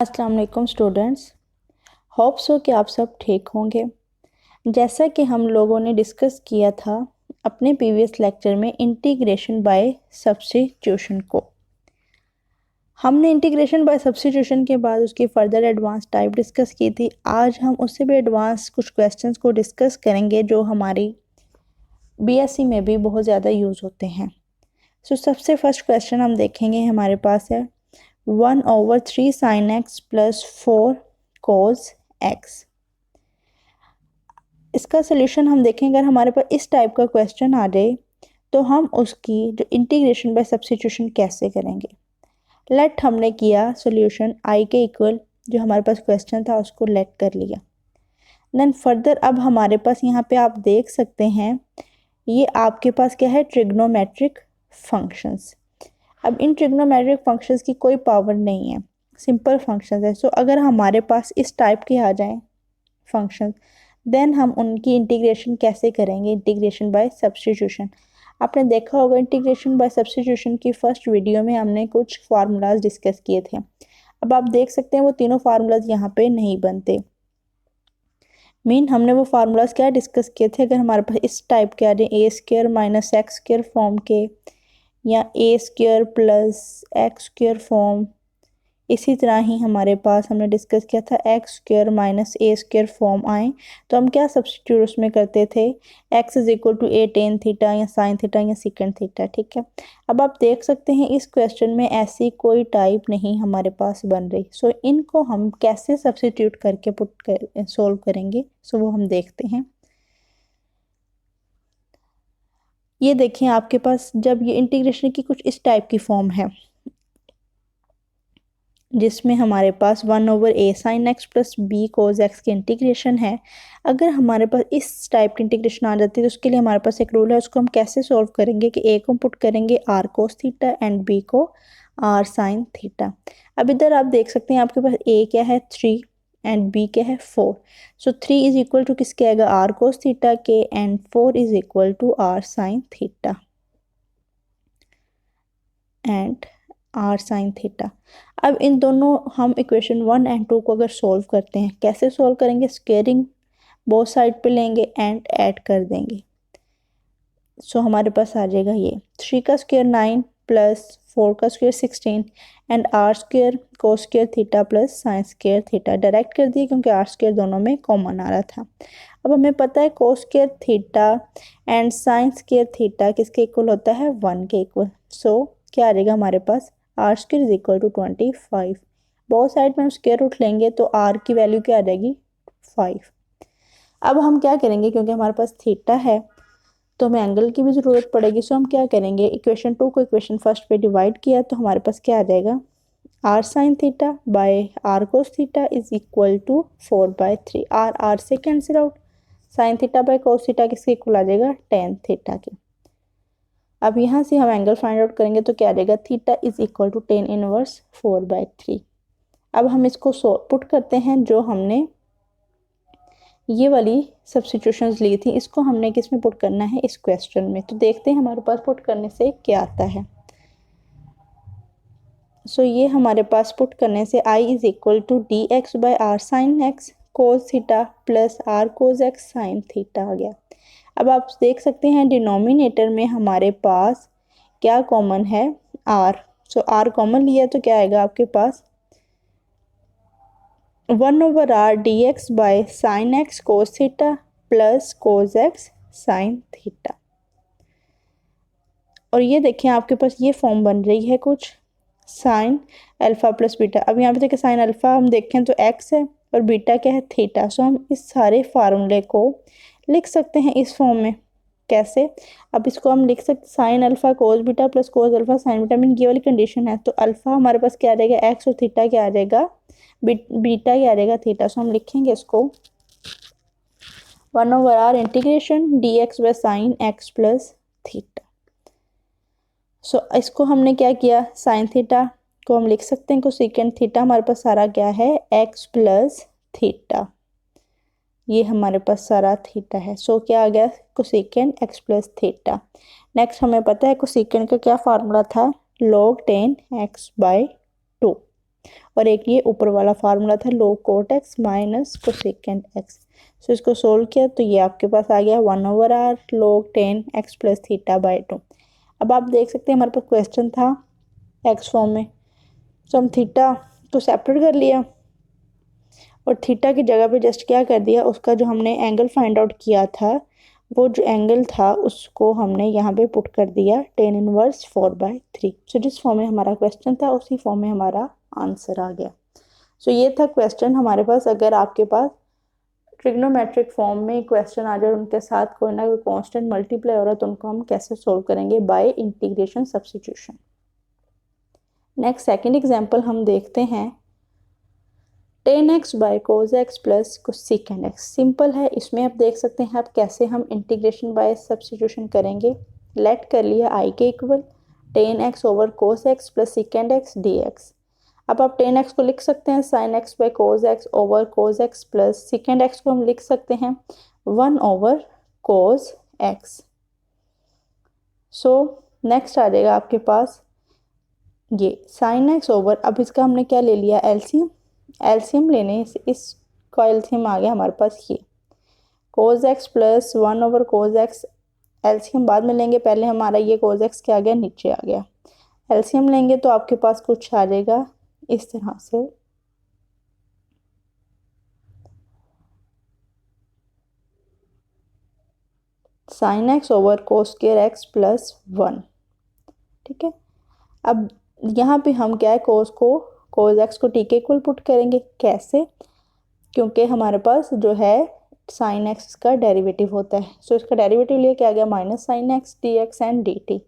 अस्सलाम वालेकुम students. Hope so कि आप सब ठीक होंगे। जैसा कि हम लोगों ने डिस्कस किया था अपने प्रीवियस लेक्चर में इंटीग्रेशन बाय सब्स्टिट्यूशन को, हमने इंटीग्रेशन बाय सब्स्टिट्यूशन के बाद उसकी फर्दर एडवांस टाइप डिस्कस की थी। आज हम उससे भी एडवांस कुछ क्वेश्चंस को डिस्कस करेंगे जो हमारी बीएससी में भी बहुत ज़्यादा यूज़ होते हैं। सबसे फर्स्ट क्वेश्चन हम देखेंगे, हमारे पास है 1/3 sin x plus 4 cos x। इसका सोल्यूशन हम देखेंगे। अगर हमारे पास इस टाइप का क्वेश्चन आ जाए तो हम उसकी जो इंटीग्रेशन बाय सब्स्टिट्यूशन कैसे करेंगे। लेट हमने किया सोल्यूशन i के इक्वल, जो हमारे पास क्वेश्चन था उसको लेट कर लिया। देन फर्दर अब हमारे पास यहाँ पे आप देख सकते हैं ये आपके पास क्या है, ट्रिग्नोमेट्रिक फंक्शंस। अब इन ट्रिग्नोमेट्रिक फंक्शंस की कोई पावर नहीं है, सिंपल फंक्शंस है। अगर हमारे पास इस टाइप के आ जाएं फंक्शंस, देन हम उनकी इंटीग्रेशन कैसे करेंगे, इंटीग्रेशन बाय सब्स्टिट्यूशन। आपने देखा होगा इंटीग्रेशन बाय सब्स्टिट्यूशन की फर्स्ट वीडियो में हमने कुछ फार्मूलाज डिस्कस किए थे। अब आप देख सकते हैं वो तीनों फार्मूलाज यहाँ पे नहीं बनते। हमने वो फार्मूलाज क्या डिस्कस किए थे, अगर हमारे पास इस टाइप के आ जाए a² माइनस x² फॉर्म के, या a² प्लस x² फॉर्म। इसी तरह ही हमारे पास हमने डिस्कस किया था x² माइनस a² फॉर्म आए तो हम क्या सब्स्टिट्यूट उसमें करते थे, x is equal to a tan theta या साइन थीटा या सेकेंड थीटा। ठीक है, अब आप देख सकते हैं इस क्वेश्चन में ऐसी कोई टाइप नहीं हमारे पास बन रही। इनको हम कैसे सब्स्टिट्यूट करके सोल्व करेंगे, वो हम देखते हैं। ये देखें आपके पास जब ये इंटीग्रेशन की कुछ इस टाइप की फॉर्म है जिसमें हमारे पास 1/a sin x plus b cos x की इंटीग्रेशन है। अगर हमारे पास इस टाइप की इंटीग्रेशन आ जाती है तो उसके लिए हमारे पास एक रूल है, उसको हम कैसे सॉल्व करेंगे कि a को पुट करेंगे r cos theta and b को r sin थीटा। अब इधर आप देख सकते हैं आपके पास a क्या है 3 एंड b क्या है 4। 3 इज इक्वल टू किसके आएगा, r cos थीटा के, and 4 is equal to r sin theta and r sin theta. अब इन दोनों हम इक्वेशन 1 एंड 2 को अगर सोल्व करते हैं, कैसे सोल्व करेंगे, स्क्वेयरिंग बोथ साइड पे लेंगे एंड ऐड कर देंगे। हमारे पास आ जाएगा ये 3 का स्क्वायर 9 प्लस 4 का square 16 and r² cos square theta plus sine square theta. Direct कर दिए क्योंकि r² दोनों में कॉमन आ रहा था। अब हमें पता है cos square theta and sine square theta किसके इक्वल होता है, 1 के इक्वल। क्या आ जाएगा हमारे पास, r² इज इक्वल टू 25। बहुत साइड में हम स्क्वायर रूट लेंगे तो r की वैल्यू क्या आ जाएगी, 5। अब हम क्या करेंगे, क्योंकि हमारे पास थीटा है तो हमें एंगल की भी ज़रूरत पड़ेगी। हम क्या करेंगे, इक्वेशन 2 को इक्वेशन फर्स्ट पे डिवाइड किया तो हमारे पास क्या आ जाएगा, r sin theta by r cos theta is equal to 4/3। r से cancel out, sine theta by cos theta किसके इक्वल आ जाएगा, tan थीटा के। अब यहाँ से हम एंगल फाइंड आउट करेंगे तो क्या आ जाएगा, theta is equal to tan inverse 4/3। अब हम इसको पुट करते हैं, जो हमने ये वाली सब्स्टिट्यूशंस ली थी इसको हमने किस में पुट करना है, इस क्वेश्चन में। तो देखते हैं हमारे पास पुट करने से क्या आता है। ये हमारे पास पुट करने से i is equal to dx by r sin x cos theta plus r cos x sin theta आ गया। अब आप देख सकते हैं डिनोमिनेटर में हमारे पास क्या कॉमन है, r। r कॉमन लिया तो क्या आएगा आपके पास, 1/r dx by sine x cos theta plus cos x sin theta. और ये देखें आपके पास ये फॉर्म बन रही है कुछ साइन अल्फा प्लस बीटा। अब यहाँ पे देखिए साइन अल्फा हम देखें तो x है और बीटा क्या है, थीटा। हम इस सारे फार्मूले को लिख सकते हैं इस फॉर्म में। कैसे, अब इसको हम लिख सकते sine alpha cos beta plus cos alpha sign beta. Mean ये वाली कंडीशन है तो अल्फा हमारे पास क्या आ जाएगा, x, और थीटा क्या आ जाएगा, बीटा क्या आ जाएगा, थीटा। हम लिखेंगे इसको 1/r integration dx by sine x plus theta. इसको हमने क्या किया, साइन थीटा को हम लिख सकते हैं कोसेकेंड थीटा। हमारे पास सारा क्या है, x प्लस थीटा। ये हमारे पास सारा थीटा है। क्या आ गया, cosecant x plus theta. Next हमें पता है कोसेकेंड का क्या फार्मूला था, log tan x बाय 2। और एक ये ऊपर वाला फार्मूला था log cot x minus cosecant x। सो इसको सोल्व किया तो ये आपके पास आ गया 1/r log 10x plus theta by 2। अब आप देख सकते हैं हमारे पास क्वेश्चन था x फॉर्म में, तो हम थीटा को सेपरेट कर लिया और थीटा की जगह पे जस्ट क्या कर दिया, उसका जो हमने एंगल फाइंड आउट किया था वो जो एंगल था उसको हमने यहाँ पे पुट कर दिया tan इनवर्स 4/3। सो जिस फॉर्म में हमारा क्वेश्चन था उसी फॉर्म में हमारा आंसर आ गया। सो ये था क्वेश्चन हमारे पास। अगर आपके पास ट्रिग्नोमेट्रिक फॉर्म में क्वेश्चन आ जाए, उनके साथ कोई ना कोई कांस्टेंट मल्टीप्लाई हो रहा है, तो उनको हम कैसे सोल्व करेंगे, by integration substitution. Next second example हम देखते हैं tan x by cos x plus cosecant x। Simple है, इसमें आप देख सकते हैं आप कैसे हम इंटीग्रेशन बाय सब्स्टिट्यूशन करेंगे। लेट कर लिया i के equal tan x over cos x plus second x dx। अब आप tan x को लिख सकते हैं sin x by cos x over cos x plus second x को हम लिख सकते हैं 1 over cos x। So next आ जाएगा आपके पास ये sin x ओवर, अब इसका हमने क्या ले लिया, एलसीएम। एलसीएम लेने से इसका एलसीएम आ गया हमारे पास ये cos x plus 1 over cos x। LCM बाद में लेंगे, पहले हमारा ये cos x क्या आ गया, नीचे आ गया। एलसीएम लेंगे तो आपके पास कुछ आ जाएगा इस तरह से, sin x over cos square x plus 1। ठीक है, अब यहाँ पे हम क्या है, cos x को t के इक्वल पुट करेंगे। कैसे, क्योंकि हमारे पास जो है sin x का डेरिवेटिव होता है। सो इसका डेरिवेटिव लिए क्या आ गया, minus sin x dx and dt।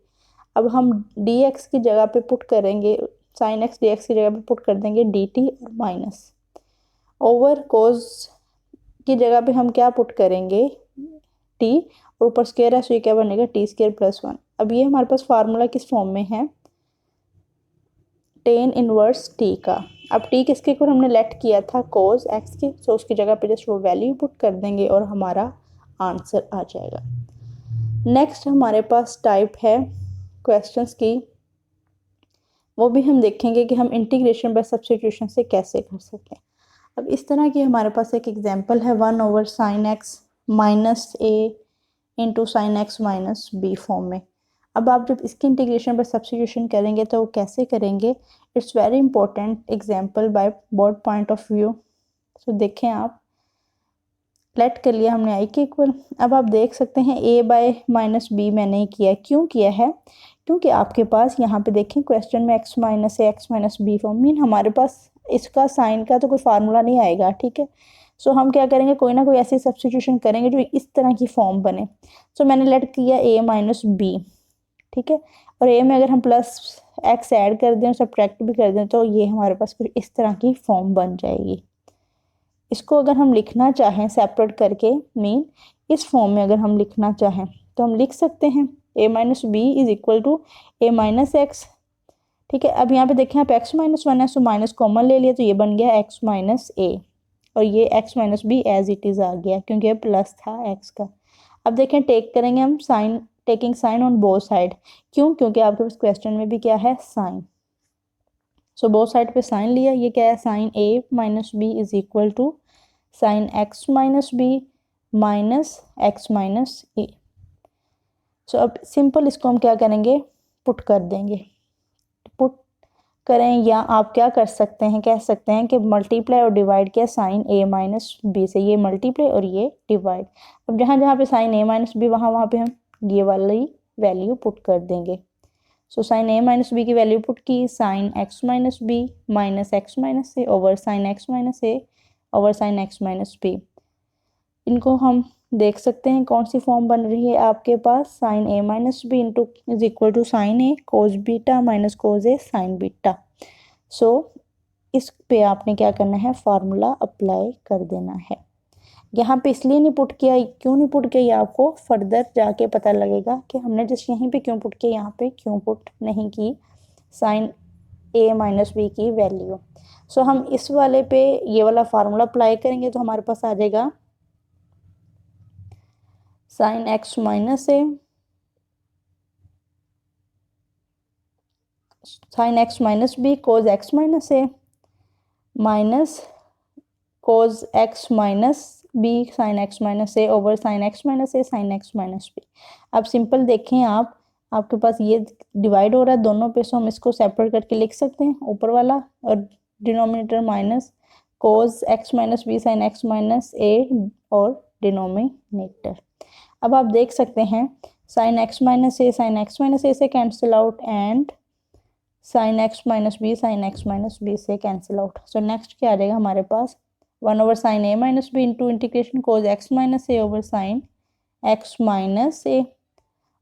अब हम dx की जगह पे पुट करेंगे, sin x dx की जगह पे पुट कर देंगे dt और माइनस ओवर cos की जगह पे हम क्या पुट करेंगे, t, और ऊपर स्क्वायर है सो ये क्या बनेगा t स्क्वायर प्लस 1। अब ये हमारे पास फार्मूला किस फॉर्म में है, tan इनवर्स t का। अब t किसके ऊपर हमने लेट किया था, cos x के, सो उसकी जगह पे जस्ट वो वैल्यू पुट कर देंगे और हमारा आंसर आ जाएगा। नेक्स्ट हमारे पास टाइप है क्वेश्चंस की, वो भी हम देखेंगे कि हम इंटीग्रेशन बाय सब्स्टिट्यूशन से कैसे कर सकते हैं। अब इस तरह की हमारे पास एक एग्जांपल है 1 over sin x minus a into sine x minus B form में। अब आप जब इसकी इंटीग्रेशन पर सब्स्टिट्यूशन करेंगे तो वो कैसे करेंगे, it's very important example by board point of view. So देखें आप, लेट कर लिया हमने आई के इक्वल। अब आप देख सकते हैं a बाय माइनस बी मैंने ही किया, क्यों किया है, क्योंकि आपके पास यहाँ पे देखें क्वेश्चन में x minus A X minus B form, mean हमारे पास इसका साइन का तो कोई फार्मूला नहीं आएगा। ठीक है, सो हम क्या करेंगे, कोई ना कोई ऐसी सब्स्टिट्यूशन करेंगे जो इस तरह की फॉर्म बने। सो मैंने लेट किया a माइनस बी, ठीक है, और a में अगर हम प्लस x ऐड कर दें और सब्ट्रैक्ट भी कर दें तो ये हमारे पास कुछ इस तरह की फॉर्म बन जाएगी। इसको अगर हम लिखना चाहें सेपरेट करके, मीन इस फॉर्म में अगर हम लिखना चाहें तो हम लिख सकते हैं a minus B is equal to a minus x. ठीक है, अब यहाँ पे देखें आप x माइनस 1 है, सो माइनस कॉमन ले लिया तो ये बन गया x माइनस ए, और ये x minus B as it is आ गया क्योंकि ये प्लस था x का। अब देखें टेक करेंगे हम sine, taking sine on both side, क्यों, क्योंकि आपके पास क्वेश्चन में भी क्या है, साइन। सो बोथ साइड पे साइन लिया, ये क्या है, sine a minus B is equal to sine x minus B minus X minus A. So अब सिंपल इसको हम क्या करेंगे, पुट कर देंगे। पुट करें, या आप क्या कर सकते हैं, कह सकते हैं कि मल्टीप्लाई और डिवाइड किया साइन a माइनस बी से, ये मल्टीप्लाई और ये डिवाइड। अब जहाँ जहाँ पे साइन a माइनस बी वहाँ पे हम ये वाली वैल्यू पुट कर देंगे। So sine a minus B की वैल्यू पुट की, sine x minus B minus X minus ए ओवर साइन एक्स माइनस ए over sine x minus B. इनको हम देख सकते हैं कौन सी फॉर्म बन रही है आपके पास, sine a minus B into is equal to sine A cos beta minus cos A sine beta. So इस पे आपने क्या करना है, फार्मूला अप्लाई कर देना है। यहाँ पे इसलिए नहीं पुट किया, क्यों नहीं पुट किया, ये आपको फर्दर जाके पता लगेगा कि हमने जस्ट यहीं पे क्यों पुट किया, यहाँ पे क्यों पुट नहीं की साइन a माइनस बी की वैल्यू। सो हम इस वाले पे ये वाला फार्मूला अप्लाई करेंगे तो हमारे पास आ जाएगा sine x minus A, sine x minus B cos X minus A minus cos x minus B sine x minus A over sine x minus A sine x minus B. अब simple देखें आप, आपके पास ये divide हो रहा है दोनों पे, सो हम इसको सेपरेट करके लिख सकते हैं, ऊपर वाला और denominator minus cos x minus B sine x minus ए और डिनोमिनेटर। अब आप देख सकते हैं साइन एक्स माइनस ए से cancel out and sine x minus B sine x minus b से कैंसिल आउट। सो नेक्स्ट क्या आ जाएगा हमारे पास, 1 over sine a minus B into integration cos x minus A over sine x minus ए,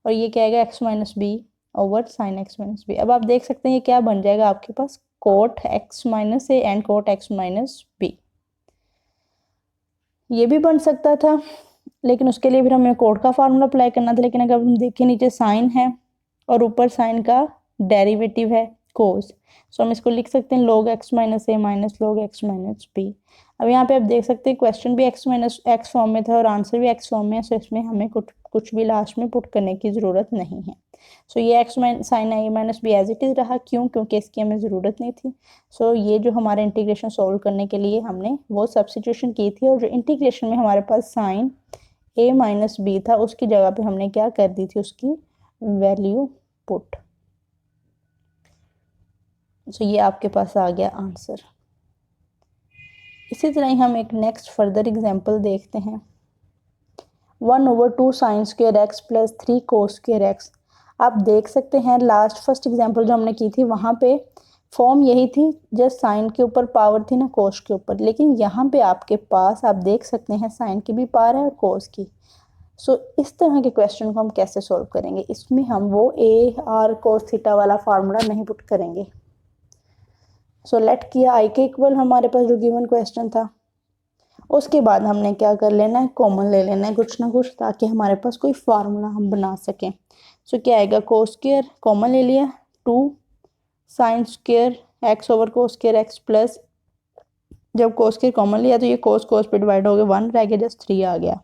और ये क्या आएगा x minus b over sine x minus B. अब आप देख सकते हैं ये क्या बन जाएगा आपके पास, cot X minus A and cot X minus B. ये भी बन सकता था, लेकिन उसके लिए फिर हमें कोट का फार्मूला अप्लाई करना था। लेकिन अगर हम देखें नीचे साइन है और ऊपर साइन का डेरिवेटिव है कोस, सो हम इसको लिख सकते हैं log x minus A minus log x minus B. अब यहाँ पे आप देख सकते हैं क्वेश्चन भी x माइनस एक्स फॉर्म में था और आंसर भी x फॉर्म में है, सो इसमें हमें कुछ भी लास्ट में पुट करने की ज़रूरत नहीं है। सो ये x sine a minus B as it is रहा, क्यों, क्योंकि इसकी हमें ज़रूरत नहीं थी। सो ये जो हमारे इंटीग्रेशन सॉल्व करने के लिए हमने वो सब्स्टिट्यूशन की थी, और जो इंटीग्रेशन में हमारे पास साइन ए माइनस बी था उसकी जगह पे हमने क्या कर दी थी, उसकी वैल्यू पुट। सो ये आपके पास आ गया आंसर। इसी तरह ही हम एक नेक्स्ट फर्दर एग्जांपल देखते हैं, 1 over 2 sine square x plus 3 कोस स्क्वायर एक्स। आप देख सकते हैं लास्ट फर्स्ट एग्जांपल जो हमने की थी वहाँ पे फॉर्म यही थी, जस्ट साइन के ऊपर पावर थी ना कोस के ऊपर, लेकिन यहाँ पे आपके पास आप देख सकते हैं साइन की भी पावर है और कोस की। सो इस तरह के क्वेश्चन को हम कैसे सॉल्व करेंगे, इसमें हम वो ए आर कोस थीटा वाला फार्मूला नहीं पुट करेंगे। सो लेट किया आई के इक्वल हमारे पास जो गिवन क्वेश्चन था, उसके बाद हमने क्या कर लेना है, कॉमन ले लेना है कुछ ना कुछ, ताकि हमारे पास कोई फार्मूला हम बना सकें। सो क्या आएगा, कोस स्क्वायर कॉमन ले लिया, 2 sine square x over cos square x plus, जब कोस स्क्वायर कॉमन लिया तो ये कोस कोस पे डिवाइड हो गया, 1 रह गया, जस्ट 3 आ गया।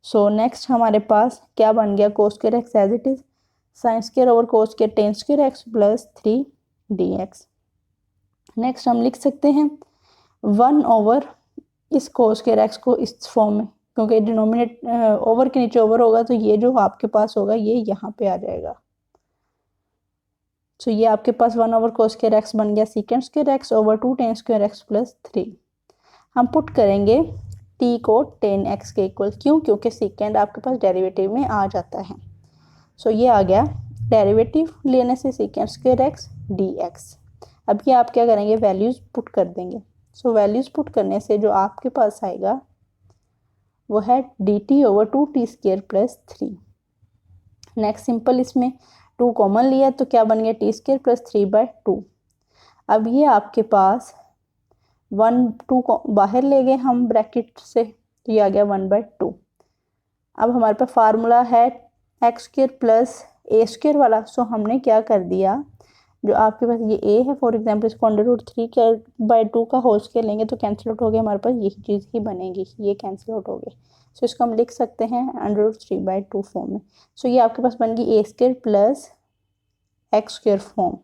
सो नेक्स्ट हमारे पास क्या बन गया, cos square x as it is, sine square over cos square tan square x plus 3 dx। Next हम लिख सकते हैं 1 ओवर इस कोस स्क्वायर एक्स को इस फॉर्म में, क्योंकि डिनोमिनेट ओवर के नीचे ओवर होगा तो ये जो आपके पास होगा ये यहाँ पे आ जाएगा। सो ये आपके पास 1 ओवर कोस स्क्वायर एक्स बन गया secant square x over 2 ten square x plus 3। हम पुट करेंगे t को 10x के इक्वल, क्यों, क्योंकि सीकेंड आपके पास डेरिवेटिव में आ जाता है। सो ये आ गया डेरिवेटिव लेने से सीकेंड स्क्वायर एक्स dx। अब ये आप क्या करेंगे, वैल्यूज़ पुट कर देंगे। सो वैल्यूज़ पुट करने से जो आपके पास आएगा वो है dt over 2t square plus 3। Next simple इसमें 2 कॉमन लिया तो क्या बन गया, t स्क्वायर प्लस 3/2। अब ये आपके पास 1 2 को बाहर ले गए हम ब्रैकेट से, तो ये आ गया 1/2। अब हमारे पास फार्मूला है एक्स स्क्वायर प्लस ए स्क्वायर वाला, सो हमने क्या कर दिया, जो आपके पास ये a है फॉर एग्जांपल, इसको √3/2 का होल स्क्वायर लेंगे तो कैंसिल आउट हो गया, हमारे पास यही चीज़ ही बनेगी, ये कैंसिल आउट हो गए। सो इसको हम लिख सकते हैं √3/2 फॉर्म में। सो ये आपके पास बन गई a square plus X square form.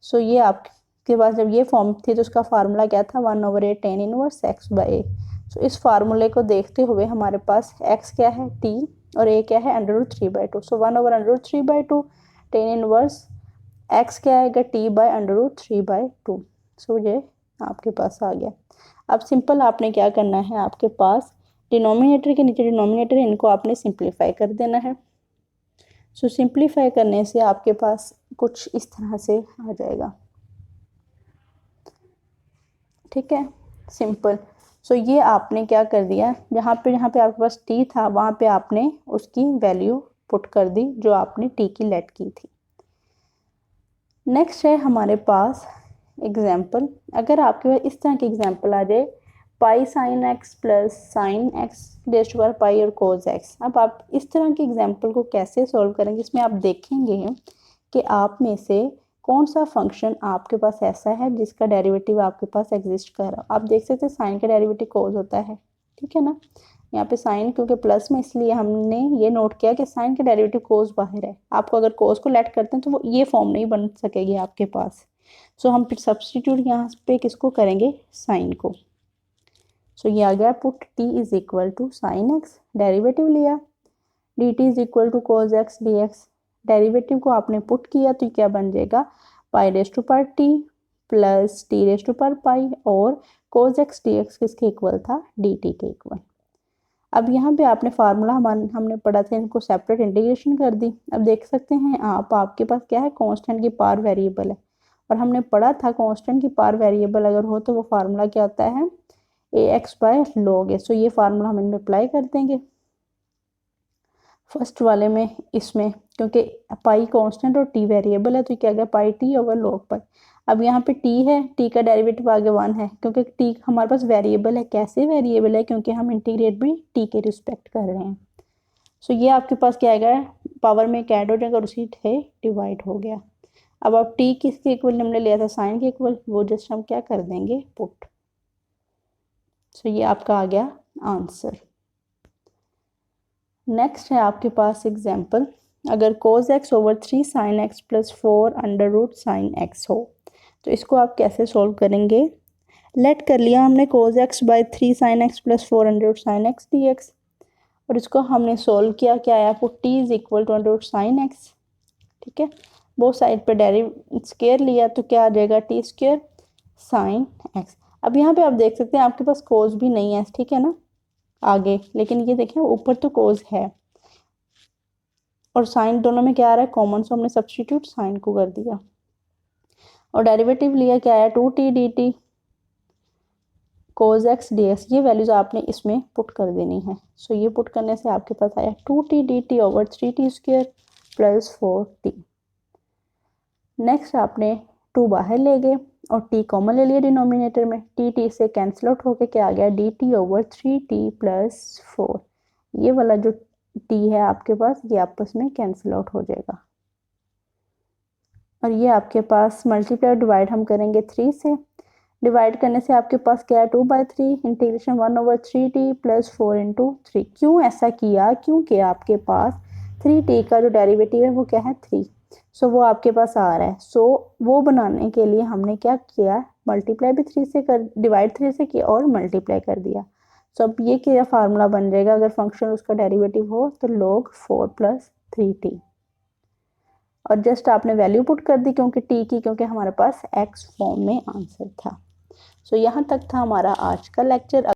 So ये आपके पास जब ये फॉर्म थी तो उसका फार्मूला क्या था, 1 over a tan inverse x/a। सो इस फार्मूले को देखते हुए हमारे पास x क्या है t और a क्या है √3/2। सो 1 ओवर √3/2 tan इनवर्स x क्या आएगा t/√3/2। सो ये आपके पास आ गया। अब सिंपल आपने क्या करना है, आपके पास डिनोमिनेटर के नीचे डिनोमिनेटर, इनको आपने सिंप्लीफाई कर देना है। सो सिंप्लीफाई करने से आपके पास कुछ इस तरह से आ जाएगा, ठीक है, सिंपल। सो ये आपने क्या कर दिया, जहाँ पे आपके पास t था वहाँ पे आपने उसकी वैल्यू पुट कर दी जो आपने t की लेट की थी। नेक्स्ट है हमारे पास एग्जाम्पल, अगर आपके पास इस तरह की एग्जाम्पल आ जाए, pi sine x plus sine x raise to power pi और कोस एक्स। अब आप इस तरह की एग्जाम्पल को कैसे सॉल्व करेंगे, इसमें आप देखेंगे कि आप में से कौन सा फंक्शन आपके पास ऐसा है जिसका डेरिवेटिव आपके पास एग्जिस्ट कर रहा हो। आप देख सकते हैं साइन का डेरिवेटिव कोस होता है, ठीक है ना, यहाँ पे साइन क्योंकि प्लस में इसलिए हमने ये नोट किया कि साइन का डेरिवेटिव कोस बाहर है। आपको अगर कोस को लेट करते हैं तो वो ये फॉर्म नहीं बन सकेगी आपके पास। सो हम फिर सब्सटीट्यूट यहाँ पे किसको करेंगे, साइन को। सो ये आ गया put t is equal to sine X, derivative लिया, dt is equal to cos X dx, derivative को आपने पुट किया तो क्या बन जाएगा, pi raise to power t plus T raise to power pi, और कोज एक्स dx किसके इक्वल था, dt के इक्वल। अब यहाँ पे आपने फार्मूला हमने पढ़ा था, इनको सेपरेट इंटीग्रेशन कर दी। अब देख सकते हैं आपके पास क्या है, कांस्टेंट की पावर वेरिएबल है, और हमने पढ़ा था कांस्टेंट की पावर वेरिएबल अगर हो तो वो फार्मूला क्या होता है, ax बाय log a। सो ये फार्मूला हम इनमें अप्लाई कर देंगे फर्स्ट वाले में, इसमें क्योंकि पाई कांस्टेंट और t वेरिएबल है तो क्या गया, पाई t ओवर log पाई। अब यहाँ पे t है, t का डेरिवेटिव आगे 1 है, क्योंकि t हमारे पास वेरिएबल है। कैसे वेरिएबल है, क्योंकि हम इंटीग्रेट भी t के रिस्पेक्ट कर रहे हैं। सो ये आपके पास क्या आएगा, पावर में ऐड हो जाएगा और उसी से डिवाइड हो गया। अब आप t किसके इक्वल हमने लिया था, साइन के इक्वल, वो जस्ट हम क्या कर देंगे, पुट। सो ये आपका आ गया आंसर। नेक्स्ट है आपके पास एग्जाम्पल, अगर cos X over 3 sine x plus 4 under root sine X हो, तो इसको आप कैसे सॉल्व करेंगे। लेट कर लिया हमने cos x by 3 sine x plus 4 under root sine x d x, और इसको हमने सॉल्व किया, क्या आया, put t is equal to under root sine x. ठीक है, बोथ साइड पर डेरिव स्क्वायर लिया तो क्या आ जाएगा, टी स्क्वायर साइन एक्स। अब यहाँ पे आप देख सकते हैं आपके पास कोज भी नहीं है, ठीक है ना, आगे, लेकिन ये देखें ऊपर तो कोज है और साइन दोनों में क्या आ रहा है, कॉमन, सो हमने सब्स्टिट्यूट साइन को कर दिया, और डेरिवेटिव लिया, क्या आया, 2t dt कोज एक्स dx, ये वैल्यूज आपने इसमें पुट कर देनी है। सो ये पुट करने से आपके पास आया 2t dt over 3t square plus 4t। Next आपने 2 बाहर ले गए और t कॉमन ले लिया डिनोमिनेटर में, t से कैंसिल आउट होके क्या आ गया, dt ओवर 3t प्लस 4। ये वाला जो t है आपके पास, ये आपस में कैंसिल आउट हो जाएगा, और ये आपके पास मल्टीप्लाई डिवाइड हम करेंगे 3 से, डिवाइड करने से आपके पास क्या है, 2/3 integration 1 over 3t plus 4 into 3। क्यों ऐसा किया, क्योंकि आपके पास 3t का जो डेरिवेटिव है वो क्या है, 3। सो वो आपके पास आ रहा है। सो वो बनाने के लिए हमने क्या किया, मल्टीप्लाई भी 3 से कर, डिवाइड 3 से किया और मल्टीप्लाई कर दिया। सो अब ये क्या फार्मूला बन जाएगा, अगर फंक्शन उसका डेरिवेटिव हो तो log 4 प्लस 3t, और जस्ट आपने वैल्यू पुट कर दी क्योंकि t की, क्योंकि हमारे पास x फॉर्म में आंसर था। सो यहाँ तक था हमारा आज का लेक्चर।